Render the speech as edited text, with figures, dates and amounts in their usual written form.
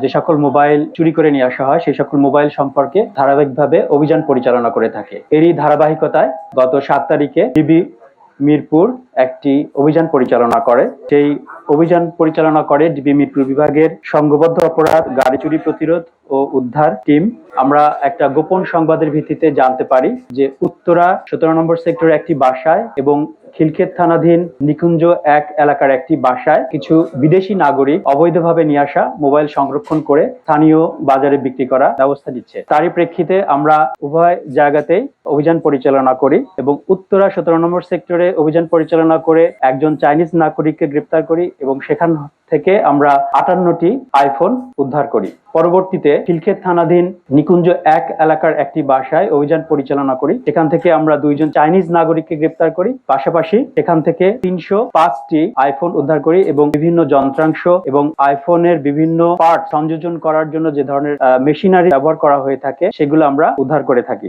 যে সকল মোবাইল চুরি করে নিয়ে আসা হয় সেই সকল মোবাইল সম্পর্কে ধারাবাহিকভাবে অভিযান পরিচালনা করে থাকে। এরই ধারাবাহিকতায় গত 7 তারিখে ডিবি মিরপুর একটি অভিযান পরিচালনা করে। সেই অভিযান পরিচালনা করে ডিবি মিরপুর বিভাগের সংঘবদ্ধ অপরাধ, গাড়ি চুরি প্রতিরোধ ও উদ্ধার টিম। আমরা একটা গোপন সংবাদের ভিত্তিতে জানতে পারি যে উত্তরা 17 নম্বর সেক্টরে একটি বাসায় এবং খিলক্ষেত থানাধীন নিকুঞ্জ 1 এলাকার একটি বাসায় কিছু বিদেশি নাগরিক অবৈধভাবে নিয়ে আসা মোবাইল সংরক্ষণ করে স্থানীয় বাজারে বিক্রি করা ব্যবস্থা নিচ্ছে। তারই প্রেক্ষিতে আমরা উভয় জায়গাতেই অভিযান পরিচালনা করি এবং উত্তরা 17 নম্বর সেক্টরে অভিযান পরিচালনা করে একজন চাইনিজ নাগরিককে গ্রেপ্তার করি এবং সেখান থেকে আমরা 58টি আইফোন উদ্ধার করি। পরবর্তীতে খিলক্ষেত থানাধীন নিকুঞ্জ 1 এলাকার একটি বাসায় অভিযান পরিচালনা করি। সেখান থেকে আমরা 2জন চাইনিজ নাগরিককে গ্রেপ্তার করি। পাশাপাশি সেখান থেকে 305টি আইফোন উদ্ধার করি এবং বিভিন্ন যন্ত্রাংশ এবং আইফোনের বিভিন্ন পার্ট সংযোজন করার জন্য যে ধরনের মেশিনারি ব্যবহার করা হয়ে থাকে সেগুলো আমরা উদ্ধার করে থাকি।